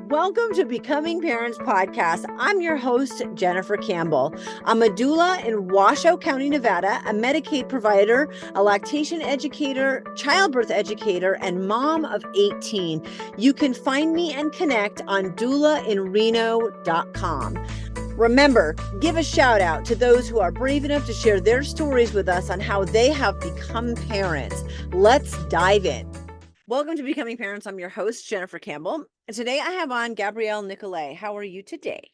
Welcome to Becoming Parents Podcast. I'm your host, Jennifer Campbell. I'm a doula in Washoe County, Nevada, a Medicaid provider, a lactation educator, childbirth educator, and mom of 18. You can find me and connect on doulainreno.com. Remember, give a shout out to those who are brave enough to share their stories with us on how they have become parents. Let's dive in. Welcome to Becoming Parents. I'm your host, Jennifer Campbell. And today I have on Gabriele Nicolet. How are you today?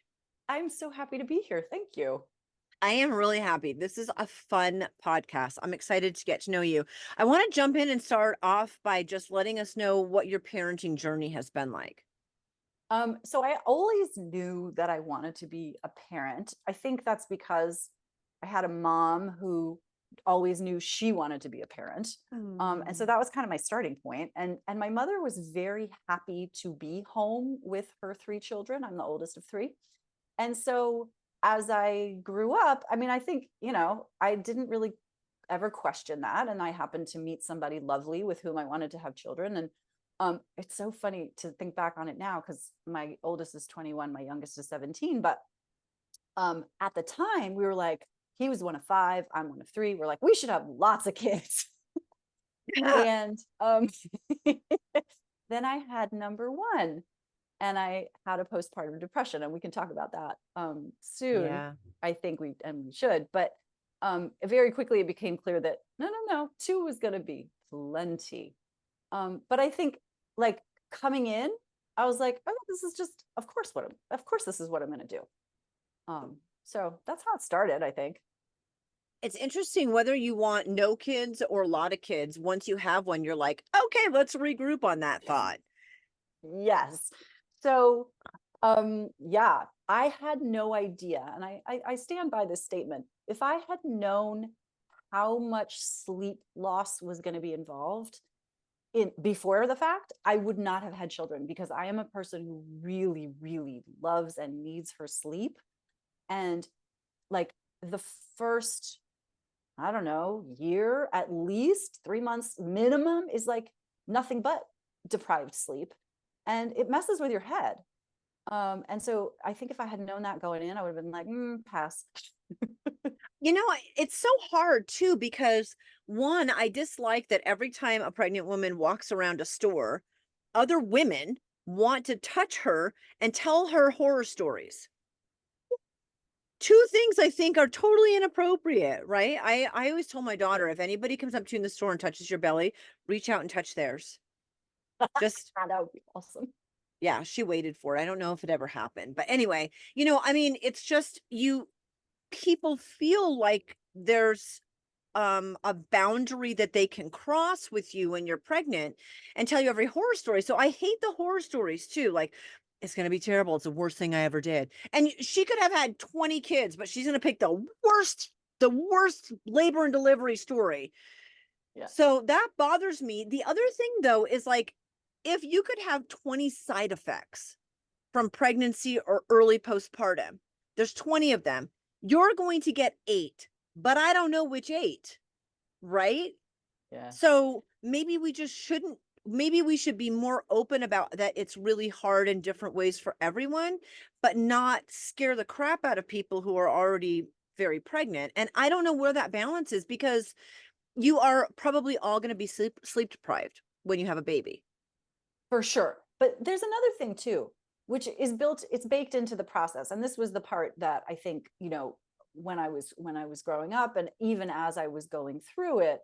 I'm so happy to be here. Thank you. I am really happy. This is a fun podcast. I'm excited to get to know you. I want to jump in and start off by just letting us know what your parenting journey has been like. So I always knew that I wanted to be a parent. I think that's because I had a mom who always knew she wanted to be a parent. And so that was kind of my starting point. And my mother was very happy to be home with her 3 children. I'm the oldest of 3. And so as I grew up, I mean, I think, I didn't really ever question that. And I happened to meet somebody lovely with whom I wanted to have children. And it's so funny to think back on it now because my oldest is 21, my youngest is 17. But at the time, we were like, he was one of 5, I'm one of 3. We're like, we should have lots of kids. And then I had number 1, and I had a postpartum depression, and we can talk about that soon. Yeah. I think we should, but very quickly it became clear that no, 2 was going to be plenty. But I think like coming in, I was like, oh, this is just, of course this is what I'm going to do. So that's how it started, I think. It's interesting whether you want no kids or a lot of kids. Once you have one, you're like, okay, let's regroup on that thought. Yes. So, yeah, I had no idea. And I stand by this statement. If I had known how much sleep loss was going to be involved before the fact, I would not have had children because I am a person who really, really loves and needs her sleep. And like the first, I don't know, year, at least 3 months minimum is like nothing but deprived sleep, and it messes with your head. And so I think if I had known that going in, I would have been like, pass. It's so hard too, because one, I dislike that every time a pregnant woman walks around a store, other women want to touch her and tell her horror stories. 2 things I think are totally inappropriate, right? I always tell my daughter, if anybody comes up to you in the store and touches your belly, reach out and touch theirs. Just, That would be awesome. yeah, she waited for it. I don't know if it ever happened. But anyway, it's just people feel like there's a boundary that they can cross with you when you're pregnant and tell you every horror story. So I hate the horror stories too. Like, it's going to be terrible. It's the worst thing I ever did. And she could have had 20 kids, but she's going to pick the worst labor and delivery story. Yeah. So that bothers me. The other thing though is like, if you could have 20 side effects from pregnancy or early postpartum, there's 20 of them. You're going to get 8, but I don't know which 8, right? Yeah. So maybe we should be more open about that. It's really hard in different ways for everyone, but not scare the crap out of people who are already very pregnant. And I don't know where that balance is, because you are probably all going to be sleep deprived when you have a baby. For sure. But there's another thing too, which is it's baked into the process. And this was the part that I think, when I was growing up, and even as I was going through it,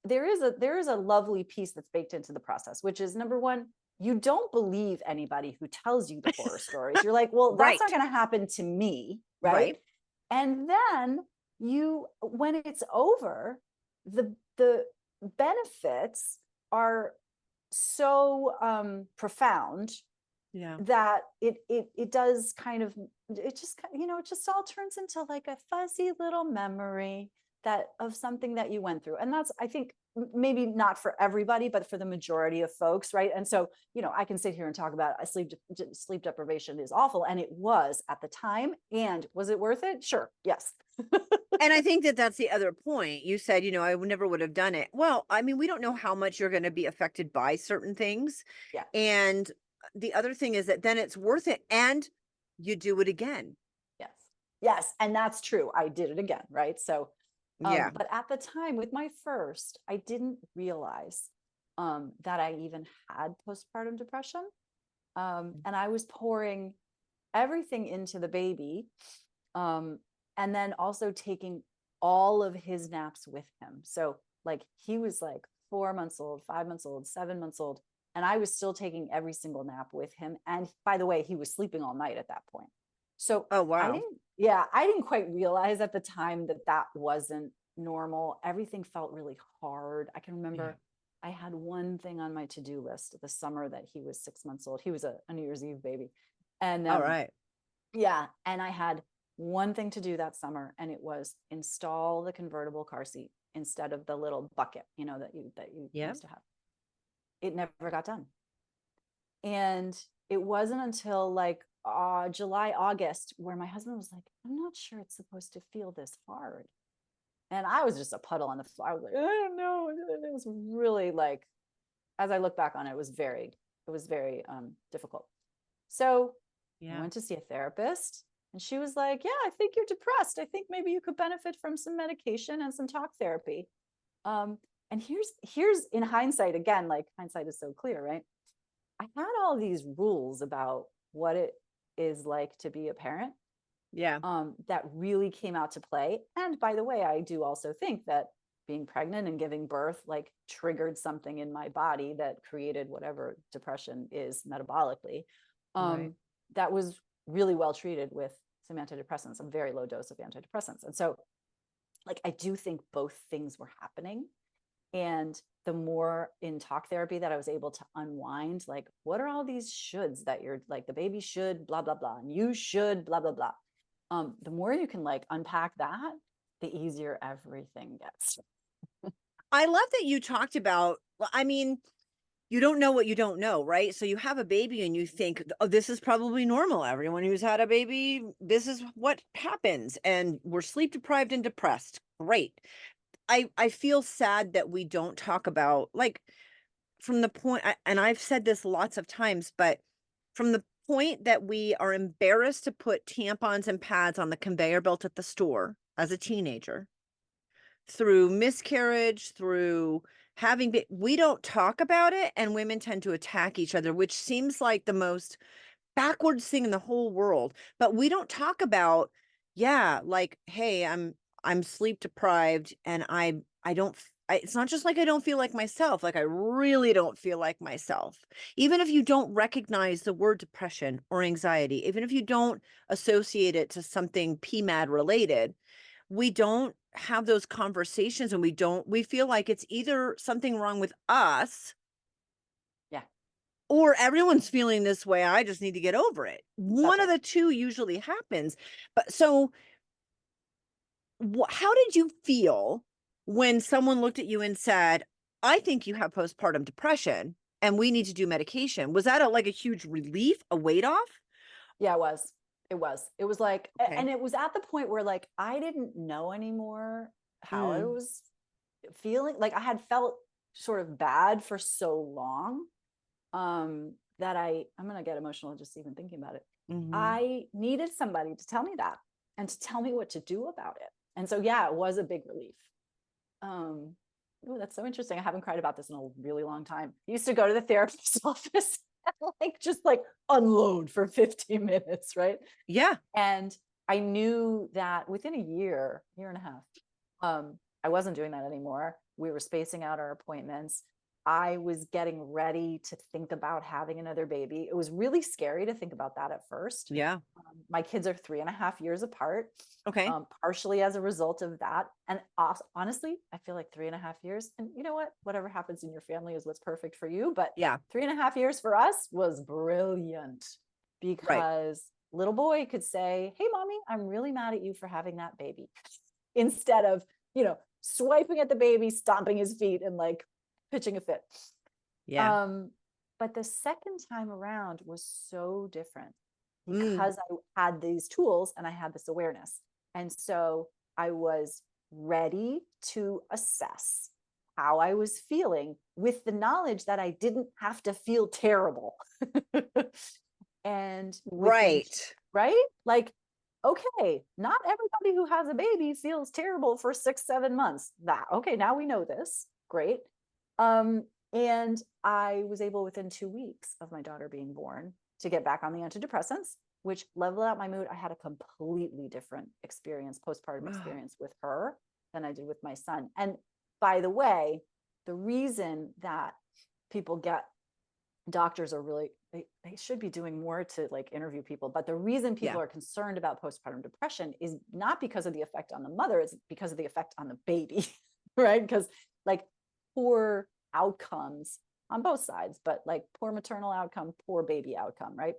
there is a lovely piece that's baked into the process, which is, number 1, you don't believe anybody who tells you the horror stories. You're like, well, that's Right. not going to happen to me. Right. And then when it's over, the benefits are so profound, Yeah. that it does kind of, it just all turns into like a fuzzy little memory of something that you went through. And that's, I think, maybe not for everybody, but for the majority of folks, right? And so, I can sit here and talk about sleep deprivation is awful, and it was at the time. And was it worth it? Sure, yes. And I think that that's the other point. You said, I never would have done it. Well, I mean, we don't know how much you're going to be affected by certain things. Yeah. And the other thing is that then it's worth it and you do it again. Yes. Yes. And that's true. I did it again. Right. So, Yeah. but at the time with my first, I didn't realize that I even had postpartum depression. And I was pouring everything into the baby. And then also taking all of his naps with him. So like he was like 4 months old, 5 months old, 7 months old. And I was still taking every single nap with him. And by the way, he was sleeping all night at that point. So Oh, wow. I didn't quite realize at the time that that wasn't normal. Everything felt really hard. I can remember I had one thing on my to-do list the summer that he was 6 months old. He was a New Year's Eve baby. And All right. yeah, and I had one thing to do that summer, and it was install the convertible car seat instead of the little bucket, that you Yeah. used to have. It never got done. And it wasn't until like July, August, where my husband was like, I'm not sure it's supposed to feel this hard. And I was just a puddle on the floor. I was like, I don't know. It was really like, as I look back on it, it was very difficult. So I went to see a therapist, and she was like, yeah, I think you're depressed. I think maybe you could benefit from some medication and some talk therapy. And here's in hindsight, again, like hindsight is so clear, right? I had all these rules about what it is like to be a parent. Yeah. That really came out to play. And by the way, I do also think that being pregnant and giving birth like triggered something in my body that created whatever depression is metabolically. Right. That was really well treated with some antidepressants, a very low dose of antidepressants. And so like I do think both things were happening. And the more in talk therapy that I was able to unwind, like, what are all these shoulds that you're like, the baby should blah, blah, blah, and you should blah, blah, blah. The more you can like unpack that, the easier everything gets. I love that you talked about, I mean, you don't know what you don't know, right? So you have a baby and you think, oh, this is probably normal. Everyone who's had a baby, this is what happens. And we're sleep deprived and depressed. Great. I feel sad that we don't talk about, like, from the point, and I've said this lots of times, but from the point that we are embarrassed to put tampons and pads on the conveyor belt at the store as a teenager, through miscarriage, through we don't talk about it, and women tend to attack each other, which seems like the most backwards thing in the whole world. But we don't talk about, yeah, like, hey, I'm sleep deprived and I don't it's not just like I don't feel like myself, like I really don't feel like myself. Even if you don't recognize the word depression or anxiety, even if you don't associate it to something PMAD related, we don't have those conversations, and we feel like it's either something wrong with us Yeah, or everyone's feeling this way. I just need to get over it. that's One of right. the two usually happens. But so how did you feel when someone looked at you and said, I think you have postpartum depression and we need to do medication? Was that like a huge relief, a weight off? Yeah, it was. It was. It was like, Okay. and it was at the point where like I didn't know anymore how I Mm, was feeling. Like I had felt sort of bad for so long that I'm gonna get emotional just even thinking about it. mhm. I needed somebody to tell me that and to tell me what to do about it. And so yeah, it was a big relief. Um, oh, that's so interesting. I haven't cried about this in a really long time. I used to go to the therapist's office and like just like unload for 15 minutes, right? Yeah. And I knew that within a year and a half, I wasn't doing that anymore. We were spacing out our appointments. I was getting ready to think about having another baby. It was really scary to think about that at first. Yeah. My kids are 3.5 years apart, Okay. partially as a result of that. And honestly, I feel like 3.5 years. And you know what? Whatever happens in your family is what's perfect for you. But Yeah. 3.5 years for us was brilliant Right. because little boy could say, hey, mommy, I'm really mad at you for having that baby. Instead of, swiping at the baby, stomping his feet, and like pitching a fit. Yeah. Um, but the second time around was so different Mm, because I had these tools and I had this awareness. And so I was ready to assess. how I was feeling with the knowledge that I didn't have to feel terrible. And within, Right. right? Like, okay, not everybody who has a baby feels terrible for 6, 7 months. That, okay, now we know this. Great. And I was able within 2 weeks of my daughter being born to get back on the antidepressants, which leveled out my mood. I had a completely different experience, postpartum experience with her than I did with my son. And by the way, the reason that people get doctors are really, they should be doing more to like interview people, but the reason people Yeah. are concerned about postpartum depression is not because of the effect on the mother, it's because of the effect on the baby. Right? Because like poor outcomes on both sides, but like poor maternal outcome, poor baby outcome, right?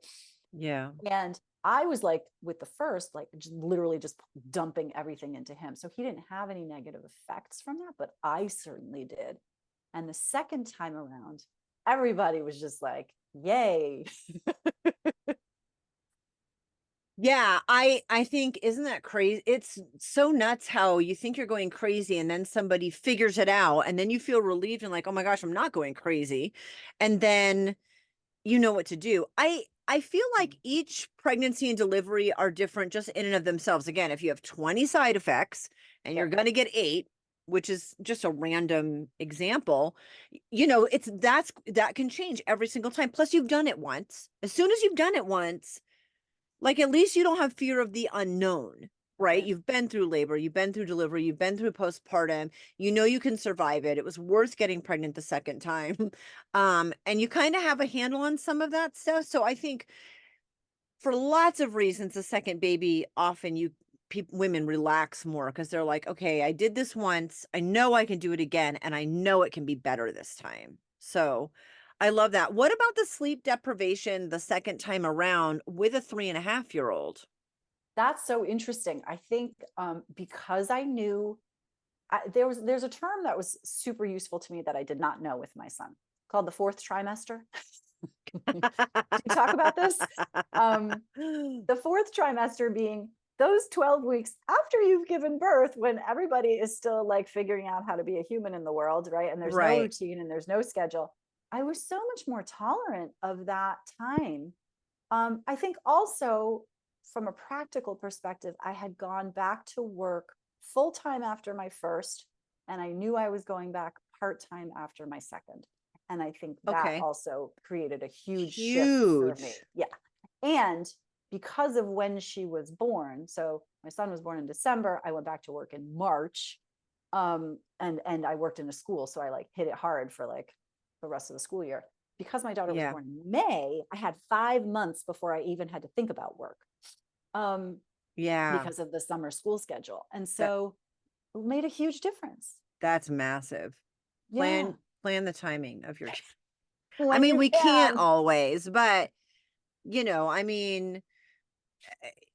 Yeah. And I was like with the first, like just literally just dumping everything into him, so he didn't have any negative effects from that, but I certainly did. And the second time around, everybody was just like, yay. Yeah, I think, isn't that crazy? It's so nuts how you think you're going crazy and then somebody figures it out and then you feel relieved and like, "Oh my gosh, I'm not going crazy." And then you know what to do. I feel like each pregnancy and delivery are different just in and of themselves. Again, if you have 20 side effects and you're Yep. going to get 8, which is just a random example, that can change every single time. Plus you've done it once. As soon as you've done it once, like, at least you don't have fear of the unknown, right? Right. You've been through labor, you've been through delivery, you've been through postpartum, you know you can survive it. It was worth getting pregnant the second time. And you kind of have a handle on some of that stuff. So I think for lots of reasons, the second baby, often women relax more because they're like, okay, I did this once. I know I can do it again, and I know it can be better this time. So I love that. What about the sleep deprivation the second time around with a 3.5-year-old? That's so interesting. I think because I knew there's a term that was super useful to me that I did not know with my son, called the fourth trimester. Do you talk about this? The fourth trimester being those 12 weeks after you've given birth, when everybody is still like figuring out how to be a human in the world, right? And there's no Right. routine and there's no schedule. I was so much more tolerant of that time. I think also from a practical perspective, I had gone back to work full time after my first, and I knew I was going back part time after my second. And I think that Okay. also created a huge shift for me. Huge. Yeah. And because of when she was born, so my son was born in December, I went back to work in March. And I worked in a school, so I like hit it hard for like the rest of the school year. Because my daughter was Yeah. born in May, I had 5 months before I even had to think about work, um, Yeah. because of the summer school schedule. And That so it made a huge difference. that's massive. Yeah. Plan the timing of your I When mean, you we can't can. always, but I mean,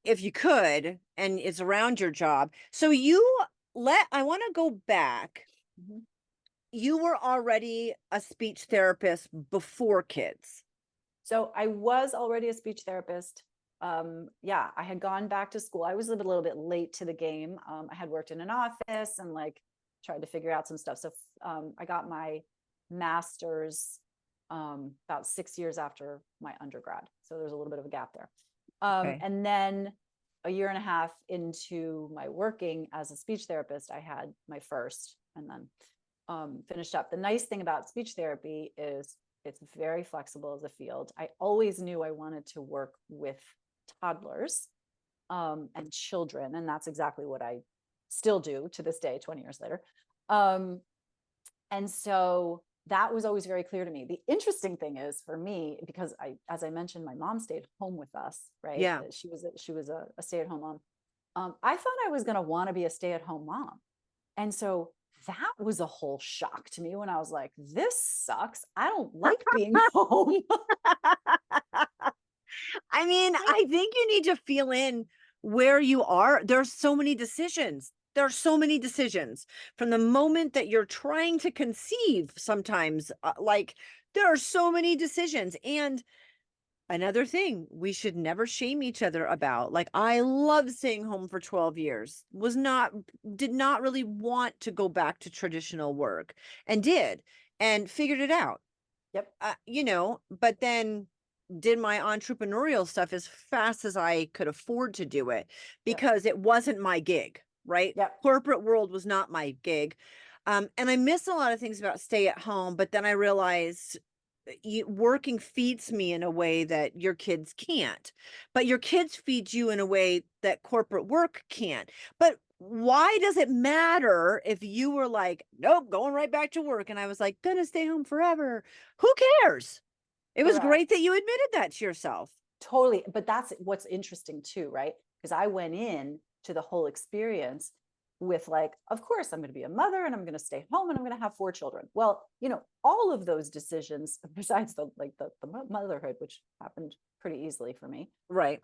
if you could, and it's around your job. So I want to go back. Mhm. You were already a speech therapist before kids. So I was already a speech therapist. Yeah, I had gone back to school. I was a little bit late to the game. I had worked in an office and like tried to figure out some stuff. So I got my master's about 6 years after my undergrad. So there's a little bit of a gap there. Okay. And then a year and a half into my working as a speech therapist, I had my first, and then finished up. The nice thing about speech therapy is it's very flexible as a field. I always knew I wanted to work with toddlers and children, and that's exactly what I still do to this day, 20 years later. Um, and so that was always very clear to me. The interesting thing is for me, because as I mentioned, my mom stayed home with us, right? Yeah. She was a stay-at-home mom. I thought I was going to want to be a stay-at-home mom. And so that was a whole shock to me when I was like, this sucks. I don't like being home. I mean, I think you need to feel in where you are. There's so many decisions. There are so many decisions from the moment that you're trying to conceive. Sometimes, like, there are so many decisions. And Another thing we should never shame each other about. Like, I love staying home for 12 years, did not really want to go back to traditional work, and did, and figured it out. Yep. But then did my entrepreneurial stuff as fast as I could afford to do it, Yep. because it wasn't my gig, right? Yep. Corporate world was not my gig. And I miss a lot of things about stay at home, but then I realized working feeds me in a way that your kids can't, but your kids feed you in a way that corporate work can't. But why does it matter if you were like, nope, going right back to work? And I was like, gonna stay home forever. Who cares? It was Correct. great that you admitted that to yourself. Totally. But that's what's interesting too, right? Because I went in to the whole experience with like, of course, I'm going to be a mother and I'm going to stay home and I'm going to have 4 children. Well, all of those decisions, besides the motherhood, which happened pretty easily for me, Right.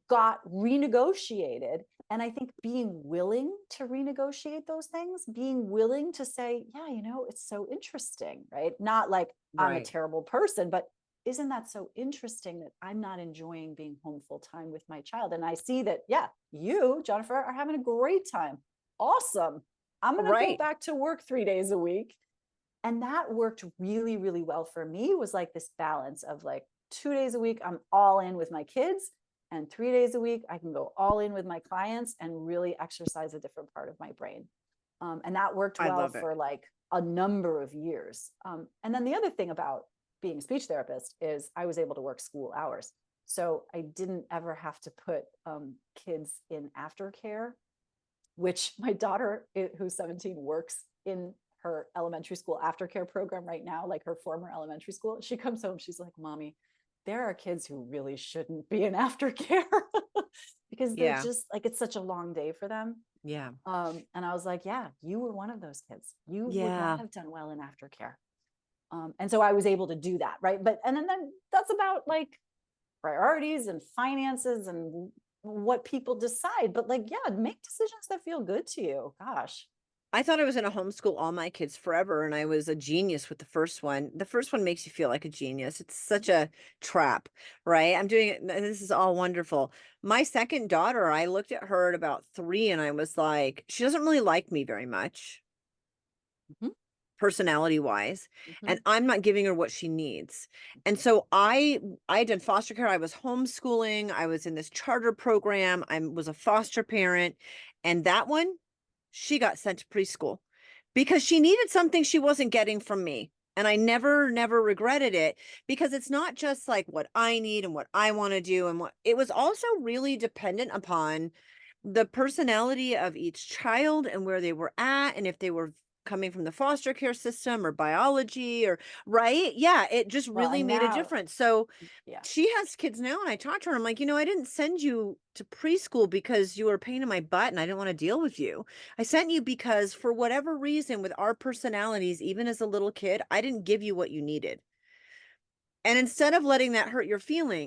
got renegotiated. And I think being willing to renegotiate those things, being willing to say, yeah, it's so interesting, right? Not like I'm a Right. terrible person, but isn't that so interesting that I'm not enjoying being home full time with my child? And I see that, yeah, you, Jennifer, are having a great time. Awesome. I'm going to go Right. back to work 3 days a week. And that worked really, really well for me. Was like this balance of like 2 days a week, I'm all in with my kids. And 3 days a week, I can go all in with my clients and really exercise a different part of my brain. And that worked I well love it. for like a number of years. And then the other thing about being a speech therapist is I was able to work school hours. So I didn't ever have to put kids in aftercare, which my daughter, who's 17, works in her elementary school aftercare program right now, like her former elementary school. She comes home, she's like, Mommy, there are kids who really shouldn't be in aftercare because they're Yeah. just like, it's such a long day for them. Yeah. And I was like, yeah, you were one of those kids. You would Yeah. not have done well in aftercare. And so I was able to do that. Right. But, and then that's about like priorities and finances and what people decide. But like, yeah, make decisions that feel good to you. Gosh. I thought I was gonna homeschool all my kids forever, and I was a genius with the first one. The first one makes you feel like a genius. It's such a trap, right? I'm doing it, and this is all wonderful. My second daughter, I looked at her at about 3 and I was like, she doesn't really like me very much, Mhm, personality wise, and mhm. I'm not giving her what she needs. And so I did foster care. I was homeschooling. I was in this charter program. I was a foster parent, and that one, she got sent to preschool because she needed something she wasn't getting from me. And I never regretted it, because it's not just like what I need and what I want to do. And what it was also really dependent upon the personality of each child and where they were at, and if they were coming from the foster care system or biology, or right. Yeah. It just Well, really and made a now, difference. So yeah, she has kids now, and I talked to her. I'm like, I didn't send you to preschool because you were a pain in my butt and I didn't want to deal with you. I sent you because for whatever reason, with our personalities, even as a little kid, I didn't give you what you needed. And instead of letting that hurt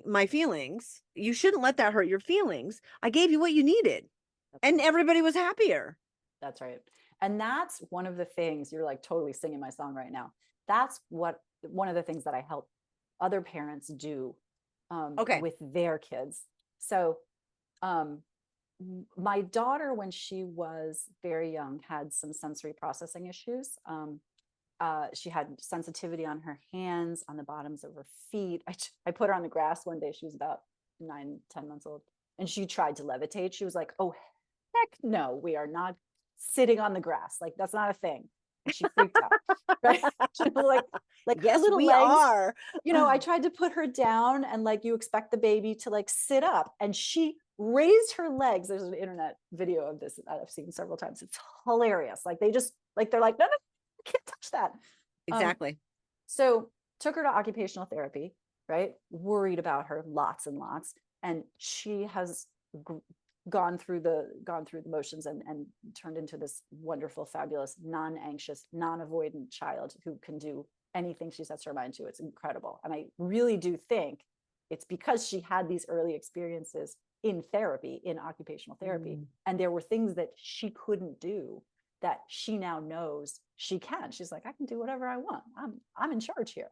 my feelings, you shouldn't let that hurt your feelings. I gave you what you needed, that's and right. everybody was happier. That's right. And that's one of the things. You're like totally singing my song right now. That's one of the things that I help other parents do Okay. with their kids. So um, my daughter, when she was very young, had some sensory processing issues. She had sensitivity on her hands, on the bottoms of her feet. I put her on the grass one day. She was about 9, 10 months old, and she tried to levitate. She was like, "Oh, heck no, we are not sitting on the grass. Like that's not a thing." And she freaked out, right? Like her Yes, little we legs. are. I tried to put her down, and like you expect the baby to like sit up, and she raised her legs. There's an internet video of this that I've seen several times. It's hilarious. Like they just like they're like, no, I can't touch that. Um, Exactly. so took her to occupational therapy, right? Worried about her lots and lots. And she has gone through the motions and turned into this wonderful, fabulous, non-anxious, non-avoidant child who can do anything she sets her mind to. It's incredible. And I really do think it's because she had these early experiences in therapy, in occupational therapy. Mm. And there were things that she couldn't do that she now knows she can. She's like, I can do whatever I want. I'm in charge here.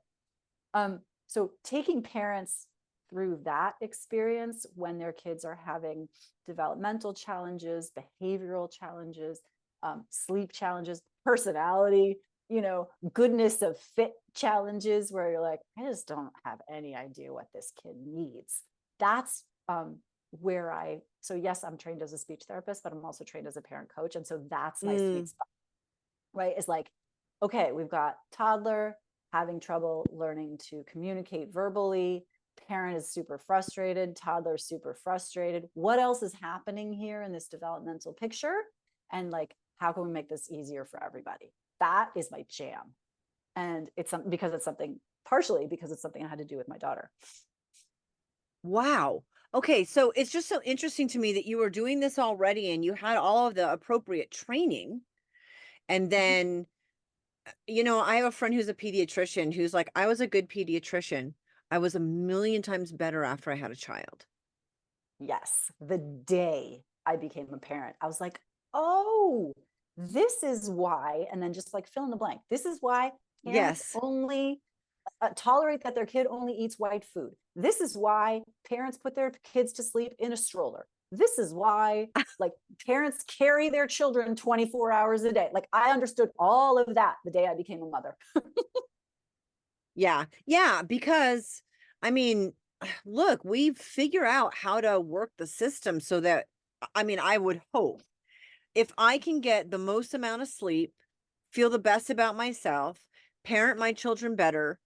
So taking parents through that experience when their kids are having developmental challenges, behavioral challenges, sleep challenges, personality, goodness of fit challenges, where you're like, I just don't have any idea what this kid needs. That's so yes, I'm trained as a speech therapist, but I'm also trained as a parent coach. And so that's my sweet spot, right? Is like, okay, we've got toddler having trouble learning to communicate verbally. Parent is super frustrated. Toddler is super frustrated. What else is happening here in this developmental picture? And like, how can we make this easier for everybody? That is my jam. And it's partially because it's something I had to do with my daughter. Wow. Okay. So it's just so interesting to me that you were doing this already and you had all of the appropriate training. And then, I have a friend who's a pediatrician who's like, I was a good pediatrician. I was a million times better after I had a child. Yes. The day I became a parent, I was like, oh, this is why. And then just like fill in the blank. This is why parents Yes. only tolerate that their kid only eats white food. This is why parents put their kids to sleep in a stroller. This is why like parents carry their children 24 hours a day. Like I understood all of that the day I became a mother. Yeah. Yeah. Because I mean, look, we figure out how to work the system so that, I would hope if I can get the most amount of sleep, feel the best about myself, parent my children better,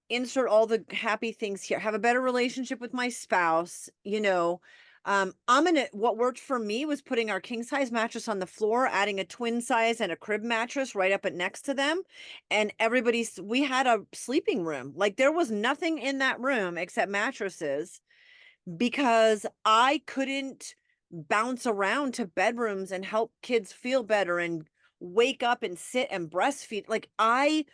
insert all the happy things here, have a better relationship with my spouse, what worked for me was putting our king size mattress on the floor, adding a twin size and a crib mattress right up at next to them. And we had a sleeping room. Like there was nothing in that room except mattresses because I couldn't bounce around to bedrooms and help kids feel better and wake up and sit and breastfeed. Like I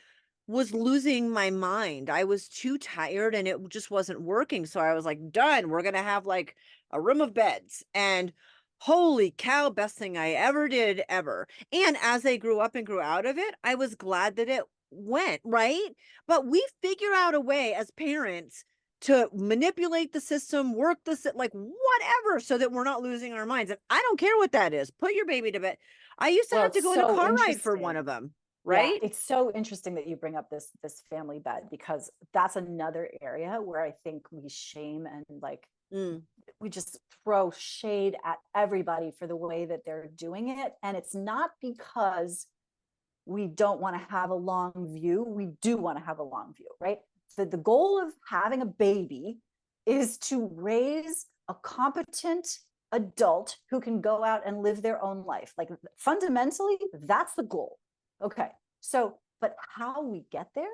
was losing my mind. I was too tired and it just wasn't working. So I was like, done. We're going to have like a room of beds. And holy cow, best thing I ever did ever. And as they grew up and grew out of it, I was glad that it went, right? But we figure out a way as parents to manipulate the system, work like whatever, so that we're not losing our minds. And I don't care what that is. Put your baby to bed. I used to Well, have to it's go in a so car ride for one interesting. of them, Yeah, right? it's so interesting that you bring up this family bed, because that's another area where I think we shame and like Mm. we just throw shade at everybody for the way that they're doing it. And it's not because we don't want to have a long view. We do want to have a long view, right? The goal of having a baby is to raise a competent adult who can go out and live their own life. Like fundamentally, that's the goal. Okay. So, but how we get there,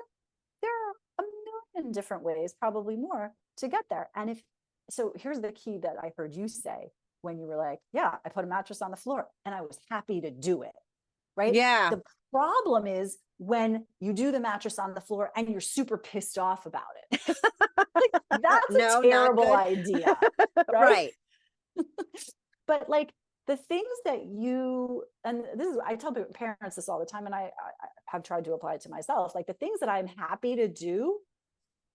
there are a million different ways, probably more, to get there. And here's the key that I heard you say when you were like, yeah, I put a mattress on the floor and I was happy to do it. Right. Yeah. The problem is when you do the mattress on the floor and you're super pissed off about it. Like, that's No, a not terrible good. idea. Right. Right. But like the things that I tell parents this all the time, and I have tried to apply it to myself, like the things that I'm happy to do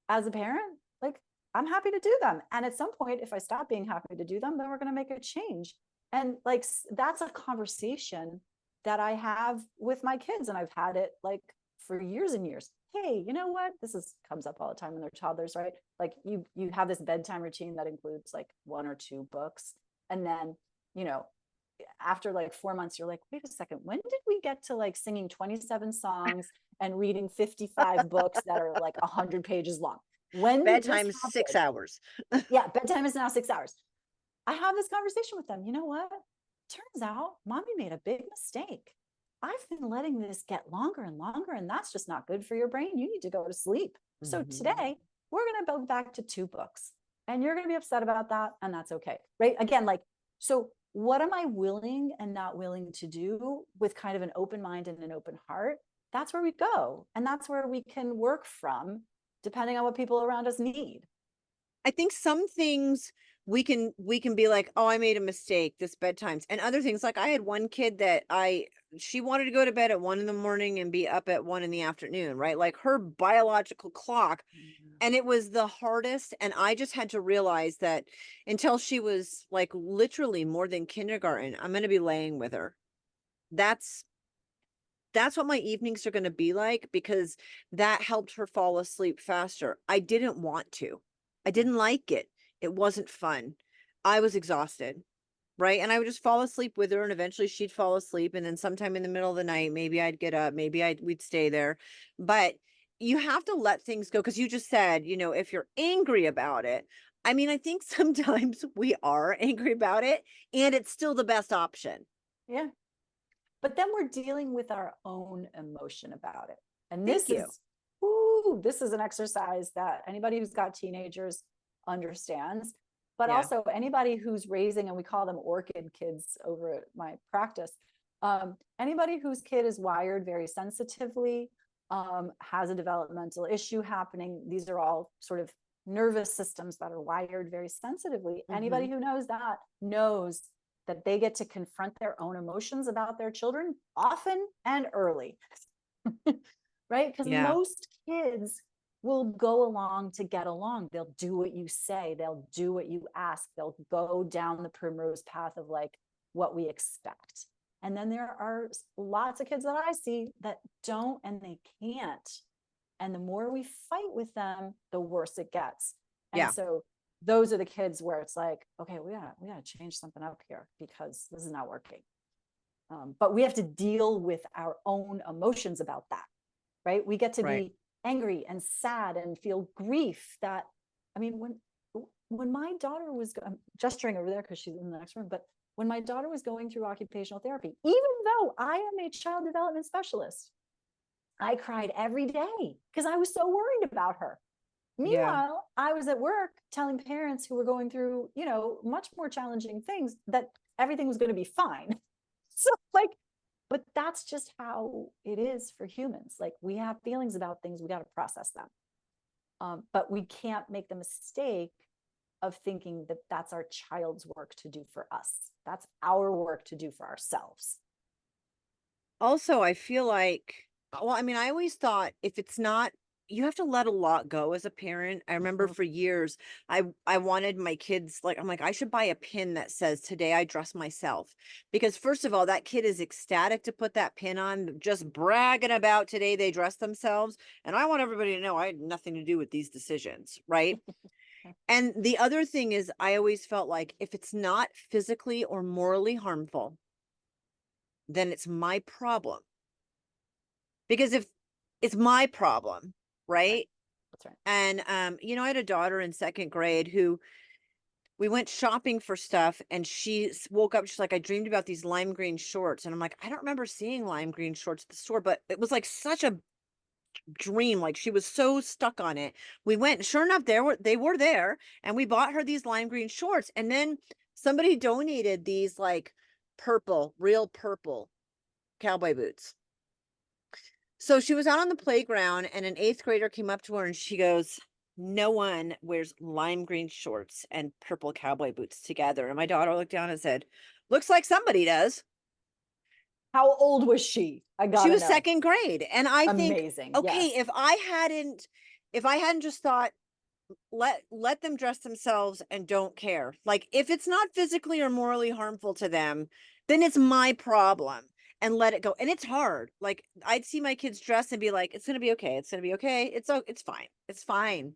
as a parent, like I'm happy to do them. And at some point, if I stop being happy to do them, then we're going to make a change. And like, that's a conversation that I have with my kids. And I've had it like for years and years. Hey, you know what? Comes up all the time when they're toddlers, right? Like you have this bedtime routine that includes like 1 or 2 books. And then, after like 4 months, you're like, wait a second, when did we get to like singing 27 songs and reading 55 books that are like 100 pages long? When did this Bedtime's happen? 6 hours. Yeah, bedtime is now 6 hours. I have this conversation with them. You know what? Turns out mommy made a big mistake. I've been letting this get longer and longer, and that's just not good for your brain. You need to go to sleep. So today we're going to go back to 2 books, and you're going to be upset about that. And that's okay. Right. Again, like, so what am I willing and not willing to do with kind of an open mind and an open heart? That's where we go. And that's where we can work from, depending on what people around us need. I think some things we can be like, oh, I made a mistake this bedtimes, and other things. Like I had one kid that she wanted to go to bed at 1 in the morning and be up at 1 in the afternoon, right? Like her biological clock. Mhm. And it was the hardest. And I just had to realize that until she was like literally more than kindergarten, I'm going to be laying with her. That's what my evenings are going to be like, because that helped her fall asleep faster. I didn't want to. I Yeah. didn't like it. It wasn't fun. I was exhausted, right? And I would just fall asleep with her, and eventually she'd fall asleep, and then sometime in the middle of the night, maybe I'd get up, maybe we'd stay there. But you have to let things go, because you just said, if you're angry about it, I mean, I think sometimes we are angry about it, and it's still the best option. Yeah. But then we're dealing with our own emotion about it. And Thank you. this is an exercise that anybody who's got teenagers understands, but Yeah. also anybody who's raising, and we call them orchid kids over at my practice. Anybody whose kid is wired very sensitively, has a developmental issue happening. These are all sort of nervous systems that are wired very sensitively. Anybody Mhm. who knows that knows that they get to confront their own emotions about their children often and early, right? Because Yeah. most kids will go along to get along. They'll do what you say, they'll do what you ask, they'll go down the primrose path of like what we expect. And then there are lots of kids that I see that don't, and they can't. And the more we fight with them, the worse it gets. And Yeah. so those are the kids where it's like, okay, we gotta change something up here because this is not working. But we have to deal with our own emotions about that, right? We get to Right. be angry and sad and feel grief. That, I mean, when my daughter was, I'm gesturing over there because she's in the next room, but when my daughter was going through occupational therapy, even though I am a child development specialist, I cried every day because I was so worried about her. Yeah. Meanwhile, I was at work telling parents who were going through, much more challenging things that everything was going to be fine. So, like, but that's just how it is for humans. Like, we have feelings about things, we got to process them. But we can't make the mistake of thinking that that's our child's work to do for us. That's our work to do for ourselves. Also, I feel like, well, I mean, I always thought if it's not, you have to let a lot go as a parent. I remember Mhm. for years, I wanted my kids, like, I'm like, I should buy a pin that says, "Today I dress myself." Because first of all, that kid is ecstatic to put that pin on, just bragging about today they dress themselves. And I want everybody to know I had nothing to do with these decisions, right? And the other thing is, I always felt like if it's not physically or morally harmful, then it's my problem. Because if it's my problem, Right. right? That's right. And I had a daughter in second grade who we went shopping for stuff, and she woke up, she's like, I dreamed about these lime green shorts. And I'm like, I don't remember seeing lime green shorts at the store, but it was like such a dream. Like she was so stuck on it. We went, and sure enough, they were there, and we bought her these lime green shorts. And then somebody donated these like real purple cowboy boots. So she was out on the playground, and an eighth grader came up to her and she goes, "No one wears lime green shorts and purple cowboy boots together." And my daughter looked down and said, "Looks like somebody does." How old was she? I She gotta was know. second grade. And I think, Amazing. okay, Yes. if I hadn't just thought, let them dress themselves and don't care. Like if it's not physically or morally harmful to them, then it's my problem, and let it go. And it's hard. Like I'd see my kids dress and be like, it's gonna be okay. It's gonna be okay. It's fine. It's fine.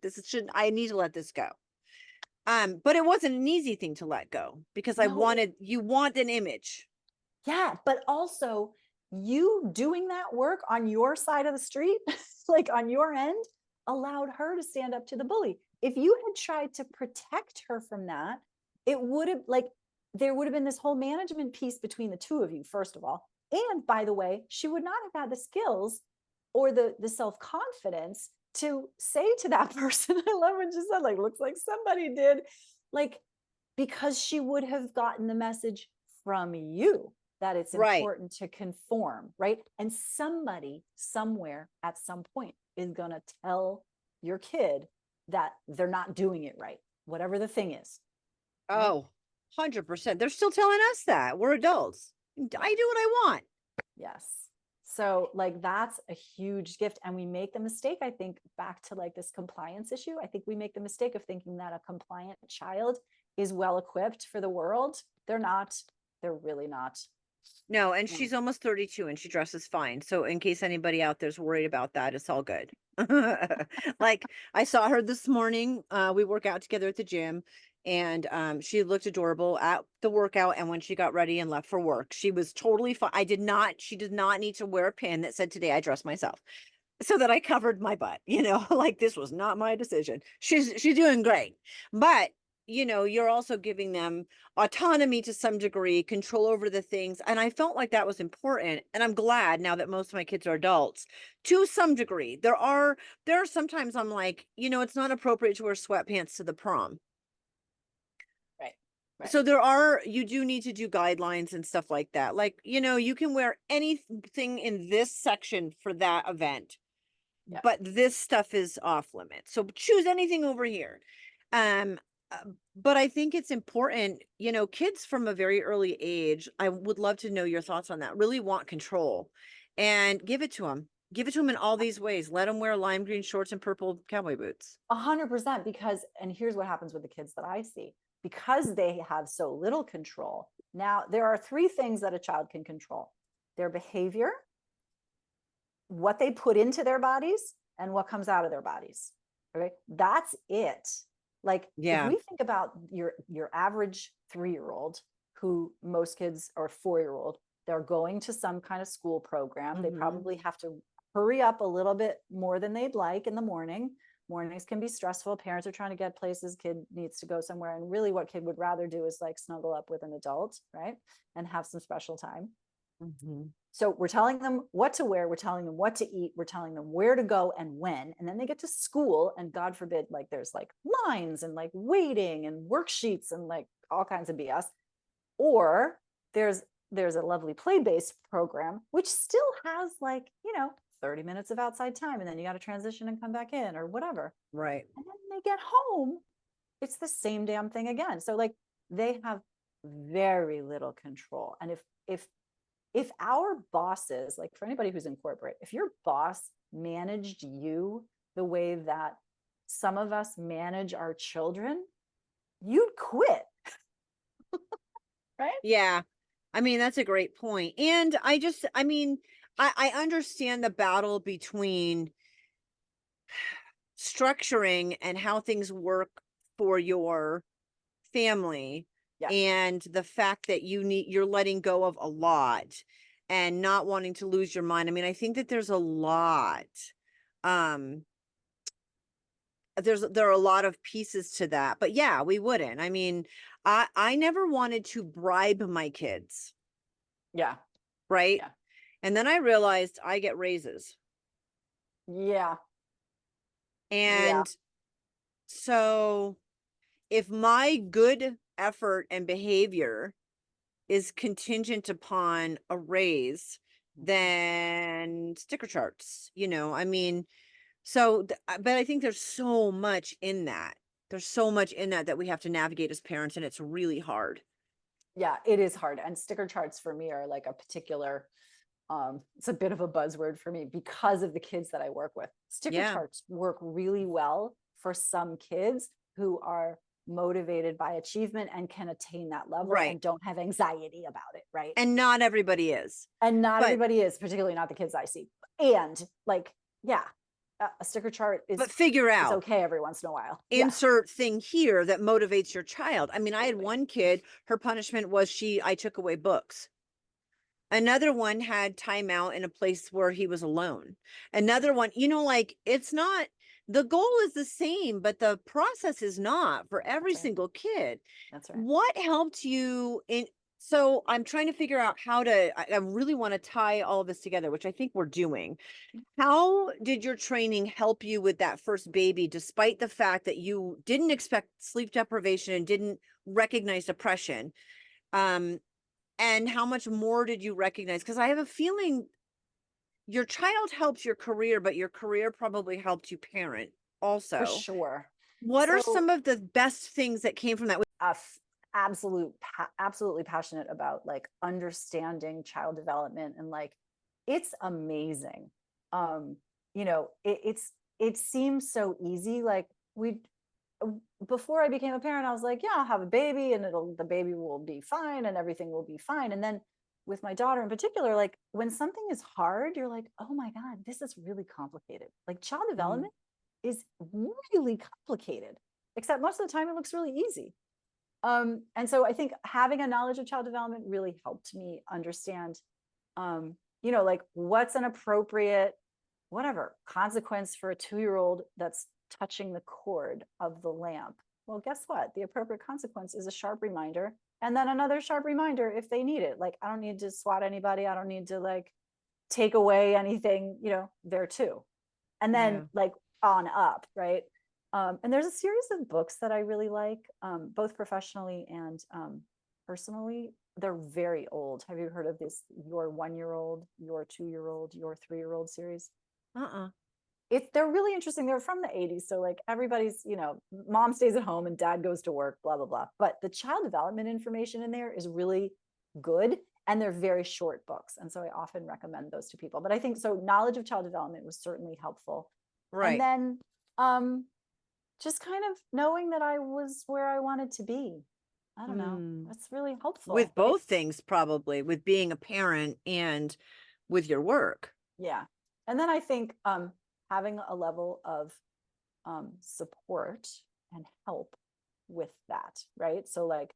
I need to let this go. But it wasn't an easy thing to let go, because No, you want an image. yeah, but also you doing that work on your side of the street, like on your end, allowed her to stand up to the bully. If you had tried to protect her from that, it would have, like, there would have been this whole management piece between the two of you, first of all. And by the way, she would not have had the skills or the self-confidence to say to that person, I love what you said, like, looks like somebody did, like, because she would have gotten the message from you that it's Right. important to conform, right? And somebody somewhere at some point is going to tell your kid that they're not doing it right, whatever the thing is. right? Oh, 100%. They're still telling us that. We're adults. I do what I want. Yes. So like that's a huge gift. And we make the mistake, I think, back to like this compliance issue. I think we make the mistake of thinking that a compliant child is well equipped for the world. They're not. They're really not. No, and Mm. she's almost 32 and she dresses fine. So in case anybody out there's worried about that, it's all good. Like I saw her this morning. We work out together at the gym and she looked adorable at the workout, and when she got ready and left for work, she was totally fine. She did not need to wear a pin that said today I dress myself, so that I covered my butt, like this was not my decision. She's doing great. But, you're also giving them autonomy to some degree, control over the things. And I felt like that was important. And I'm glad now that most of my kids are adults to some degree. There are sometimes I'm like, it's not appropriate to wear sweatpants to the prom. Right. Right. So you do need to do guidelines and stuff like that. Like, you can wear anything in this section for that event, Yeah. but this stuff is off limits. So choose anything over here. Um, but I think it's important, kids from a very early age, I would love to know your thoughts on that, really want control, and give it to them. Give it to them in all these ways. Let them wear lime green shorts and purple cowboy boots. 100%, because, and here's what happens with the kids that I see, because they have so little control. Now, there are three things that a child can control: their behavior, what they put into their bodies, and what comes out of their bodies. Okay. That's it. Like if Yeah. we think about your average 3-year-old, who most kids, or 4-year-old, they're going to some kind of school program. They probably have to hurry up a little bit more than they'd like in the morning. Mornings can be stressful. Parents are trying to get places. Kid needs to go somewhere. And really what kid would rather do is like snuggle up with an adult, right? And have some special time. So we're telling them what to wear. We're telling them what to eat. We're telling them where to go and when. And then they get to school, and God forbid, like there's like lines and like waiting and worksheets and like all kinds of BS. Or there's a lovely play-based program, which still has like, 30 minutes of outside time. And then you got to transition and come back in or whatever. Right. And then they get home, it's the same damn thing again. So like they have very little control. And if our bosses, like for anybody who's in corporate, if your boss managed you the way that some of us manage our children, you'd quit. Right? Yeah. I mean, that's a great point. And I understand the battle between structuring and how things work for your family, Yeah. and the fact that you're letting go of a lot and not wanting to lose your mind. I mean, I think that there's a lot. There are a lot of pieces to that. But yeah, we wouldn't. I mean, I never wanted to bribe my kids, Yeah. right? Yeah. And then I realized I get raises. Yeah. And so if my good effort and behavior is contingent upon a raise, then sticker charts, I mean, but I think there's so much in that. There's so much in that we have to navigate as parents, and it's really hard. Yeah, it is hard. And sticker charts for me are like a particular, it's a bit of a buzzword for me because of the kids that I work with. Sticker charts work really well for some kids who are motivated by achievement and can attain that level and don't have anxiety about it, right? And not everybody is. And not everybody is, particularly not the kids I see. And like, yeah, a sticker chart is, but figure out, it's okay every once in a while. Insert thing here that motivates your child. I mean, I had one kid, her punishment was I took away books. Another one had time out in a place where he was alone. Another one, like, it's not, the goal is the same, but the process is not for every single kid. That's right. What helped you in? So I'm trying to figure out I really want to tie all of this together, which I think we're doing. How did your training help you with that first baby, despite the fact that you didn't expect sleep deprivation and didn't recognize depression? And how much more did you recognize? Because I have a feeling your child helps your career, but your career probably helped you parent also. For sure. What are some of the best things that came from that? absolutely passionate about like understanding child development, and like it's amazing. Um, it seems so easy. Like we before I became a parent, I was like, yeah, I'll have a baby and the baby will be fine and everything will be fine. And then with my daughter in particular, like when something is hard, you're like, oh my God, this is really complicated. Like child Mm. development is really complicated, except most of the time it looks really easy. And so I think having a knowledge of child development really helped me understand, like what's an appropriate, whatever, consequence for a 2-year-old that's touching the cord of the lamp. Well, guess what? The appropriate consequence is a sharp reminder, and then another sharp reminder if they need it. Like, I don't need to swat anybody. I don't need to like take away anything, there too. And then Yeah. like on up, right? And there's a series of books that I really like, both professionally and personally. They're very old. Have you heard of this Your 1-year-old, Your 2-year-old, Your 3-year-old series? Uh-uh. They're really interesting. They're from the 80s. So like everybody's, mom stays at home and dad goes to work, blah, blah, blah. But the child development information in there is really good. And they're very short books. And so I often recommend those to people. But I think so knowledge of child development was certainly helpful. And Right. then just kind of knowing that I was where I wanted to be. I don't know. Mm. That's really helpful, With right? both things, probably, with being a parent and with your work. Yeah. And then I think having a level of support and help with that, right? So like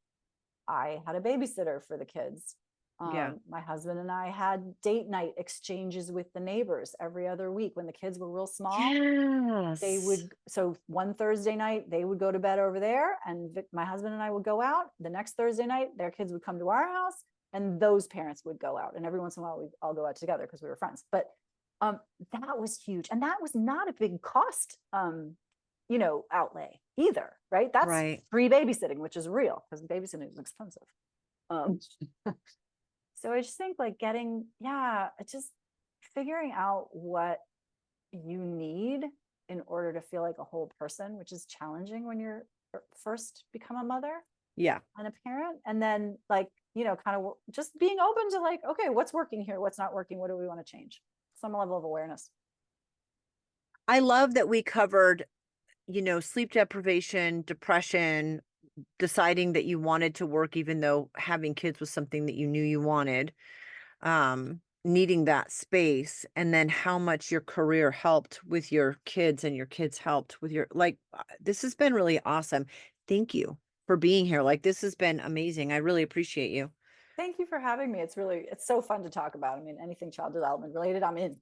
I had a babysitter for the kids. Yeah. My husband and I had date night exchanges with the neighbors every other week when the kids were real small. They Yes. would, so one Thursday night they would go to bed over there, and my husband and I would go out. The next Thursday night their kids would come to our house, and those parents would go out, and every once in a while we'd all go out together because we were friends. But that was huge, and that was not a big cost outlay either, right? That's Right. free babysitting, which is real because babysitting is expensive. um so I just think like just figuring out what you need in order to feel like a whole person, which is challenging when you're first become a mother Yeah. and a parent. And then like, kind of just being open to like, okay, what's working here? What's not working? What do we want to change? Some level of awareness. I love that we covered, sleep deprivation, depression, deciding that you wanted to work even though having kids was something that you knew you wanted, needing that space, and then how much your career helped with your kids and your kids helped with this has been really awesome. Thank you for being here. Like, this has been amazing. I really appreciate you. Thank you for having me. It's so fun to talk about. I mean, anything child development related, I'm in.